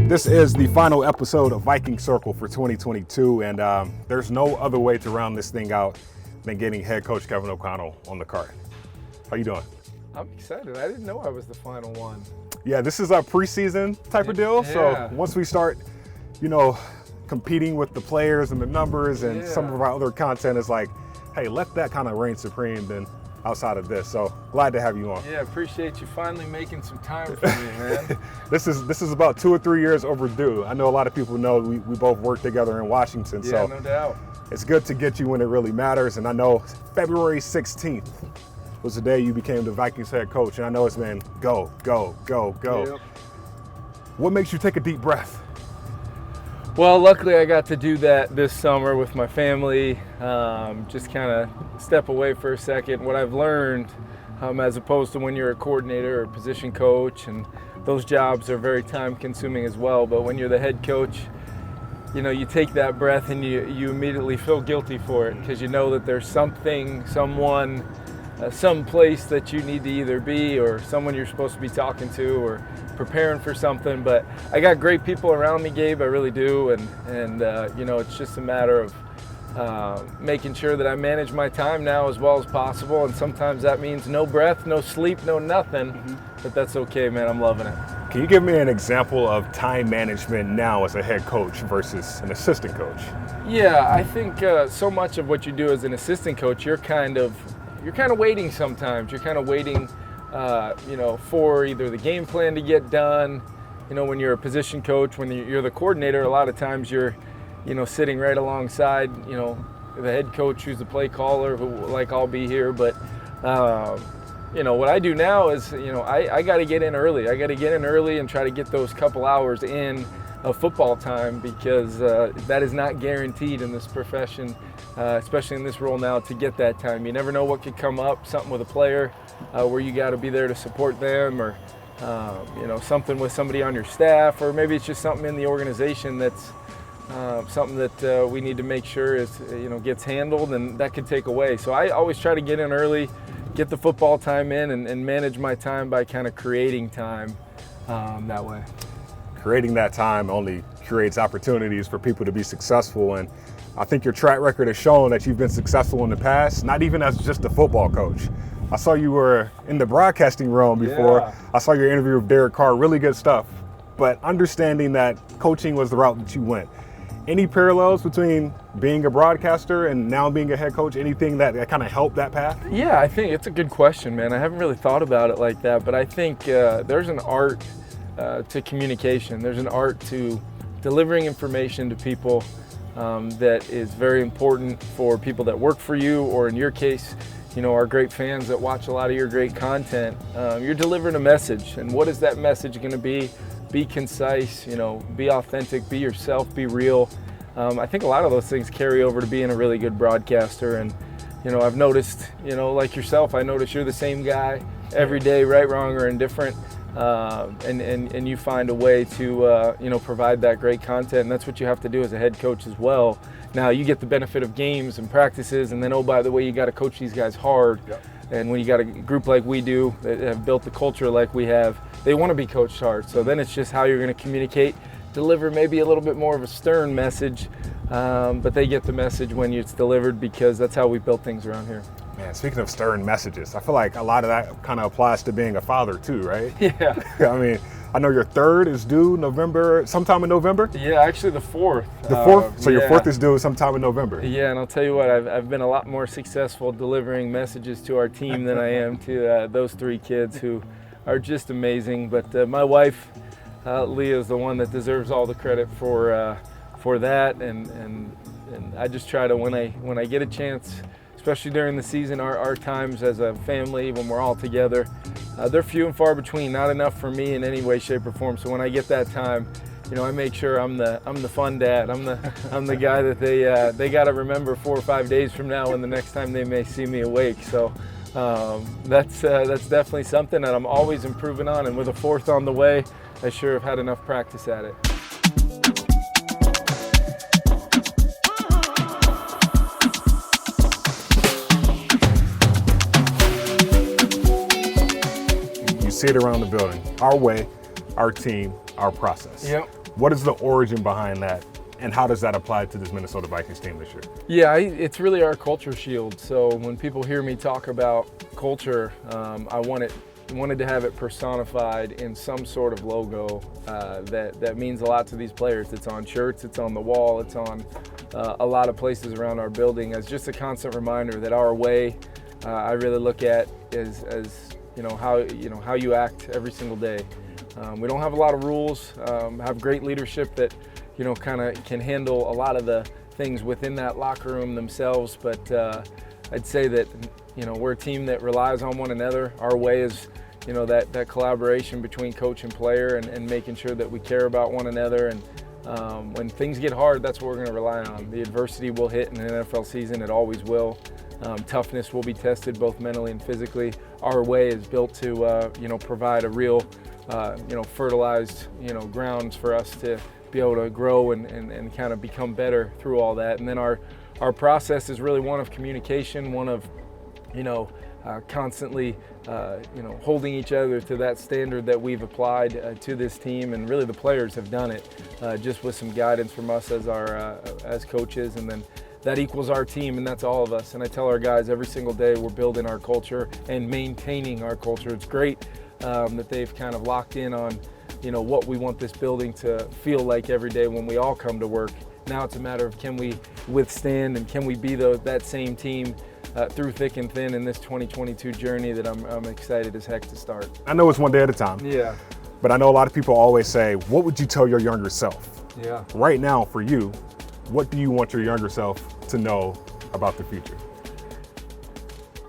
This is the final episode of Vikings Circle for 2022, and there's no other way to round this thing out than getting head coach Kevin O'Connell on the card. How you doing? I'm excited. I didn't know I was the final one. Yeah, this is a preseason type of deal. Yeah. So once we start, competing with the players and the numbers and some of our other content is like, hey, let that kind of reign supreme then outside of this. So glad to have you on. Yeah, appreciate you finally making some time for me, man. This is about 2 or 3 years overdue. I know a lot of people know we both work together in Washington. Yeah, so no doubt. it's good to get you when it really matters. And I know February 16th was the day you became the Vikings head coach. And I know it's been go, go, go, go. Yep. What makes you take a deep breath? Well, luckily I got to do that this summer with my family, just kind of step away for a second. What I've learned, as opposed to when you're a coordinator or position coach, and those jobs are very time consuming as well, but when you're the head coach, you take that breath and you immediately feel guilty for it because you know that there's something, someone, some place that you need to either be or someone you're supposed to be talking to or preparing for something. But I got great people around me, Gabe, I really do, and it's just a matter of making sure that I manage my time now as well as possible, and sometimes that means no breath, no sleep, no nothing, but that's okay, man. I'm loving it. Can you give me an example of time management now as a head coach versus an assistant coach? Yeah, I think so much of what you do as an assistant coach, you're kind of waiting sometimes. You're kind of waiting for either the game plan to get done. When you're a position coach, when you're the coordinator, a lot of times you're, sitting right alongside, the head coach who's the play caller, who, like, I'll be here. But, what I do now is, I got to get in early. I got to get in early and try to get those couple hours in of football time because that is not guaranteed in this profession, especially in this role now, to get that time. You never know what could come up, something with a player where you got to be there to support them, or something with somebody on your staff, or maybe it's just something in the organization that's something that we need to make sure is gets handled, and that could take away. So I always try to get in early, get the football time in, and manage my time by kind of creating time that way. Creating that time only creates opportunities for people to be successful, and I think your track record has shown that you've been successful in the past, not even as just a football coach. I saw you were in the broadcasting realm before. Yeah. I saw your interview with Derek Carr, really good stuff. But understanding that coaching was the route that you went. Any parallels between being a broadcaster and now being a head coach? Anything that kind of helped that path? Yeah, I think it's a good question, man. I haven't really thought about it like that, but I think there's an art to communication. There's an art to delivering information to people that is very important for people that work for you, or in your case, our great fans that watch a lot of your great content. You're delivering a message, and what is that message going to be? Be concise, be authentic, be yourself, be real. I think a lot of those things carry over to being a really good broadcaster, and I've noticed, like yourself, I notice you're the same guy every day, right, wrong, or indifferent. And you find a way to provide that great content, and that's what you have to do as a head coach as well. Now you get the benefit of games and practices, and then, oh, by the way, you got to coach these guys hard. Yep. And when you got a group like we do that have built the culture like we have, they want to be coached hard. So then it's just how you're going to communicate, deliver maybe a little bit more of a stern message, but they get the message when it's delivered, because that's how we built things around here. Man, speaking of stern messages, I feel like a lot of that kind of applies to being a father too, right? Yeah. I mean, I know your third is due sometime in November? Yeah, actually the fourth. The fourth? So your fourth is due sometime in November? Yeah, and I'll tell you what, I've been a lot more successful delivering messages to our team than I am to those three kids, who are just amazing. But my wife, Leah, is the one that deserves all the credit for that, and I just try to, when I get a chance, especially during the season, our times as a family, when we're all together, they're few and far between, not enough for me in any way, shape, or form. So when I get that time, I make sure I'm the fun dad. I'm the guy that they got to remember 4 or 5 days from now, when the next time they may see me awake. So that's definitely something that I'm always improving on. And with a fourth on the way, I sure have had enough practice at it. See it around the building. Our way, our team, our process. Yep. What is the origin behind that, and how does that apply to this Minnesota Vikings team this year? Yeah, it's really our culture shield. So when people hear me talk about culture, I wanted to have it personified in some sort of logo that means a lot to these players. It's on shirts, it's on the wall, it's on a lot of places around our building as just a constant reminder that our way, I really look at as how you act every single day. We don't have a lot of rules, have great leadership that kind of can handle a lot of the things within that locker room themselves, but I'd say that we're a team that relies on one another. Our way is that collaboration between coach and player, and making sure that we care about one another. And when things get hard, that's what we're going to rely on. The adversity will hit in an NFL season. It always will. Toughness will be tested both mentally and physically. Our way is built to provide a real fertilized grounds for us to be able to grow and kind of become better through all that. And then our process is really one of communication, one of constantly holding each other to that standard that we've applied to this team, and really the players have done it just with some guidance from us as coaches, and then that equals our team, and that's all of us. And I tell our guys every single day we're building our culture and maintaining our culture. It's great that they've kind of locked in on what we want this building to feel like every day when we all come to work. Now it's a matter of, can we withstand and can we be that same team through thick and thin in this 2022 journey that I'm excited as heck to start. I know it's one day at a time. Yeah. But I know a lot of people always say, what would you tell your younger self? Yeah. Right now, for you, what do you want your younger self to know about the future?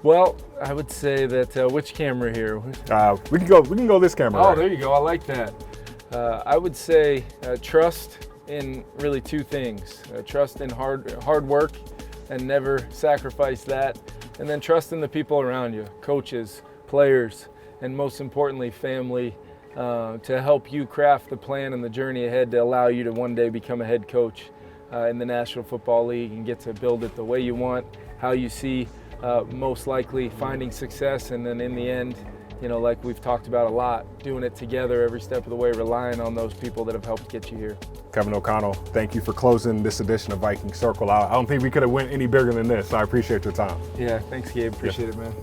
Well, I would say that which camera here? We can go this camera. Oh, right? there you go. I like that. I would say trust in really two things: trust in hard work, and never sacrifice that, and then trust in the people around you, coaches, players, and most importantly, family, to help you craft the plan and the journey ahead to allow you to one day become a head coach in the National Football League and get to build it the way you want, how you see most likely finding success, and then in the end, like we've talked about a lot, doing it together every step of the way, relying on those people that have helped get you here. Kevin O'Connell, thank you for closing this edition of Vikings Circle. I don't think we could have went any bigger than this, so I appreciate your time. Yeah, thanks, Gabe. Appreciate it, man.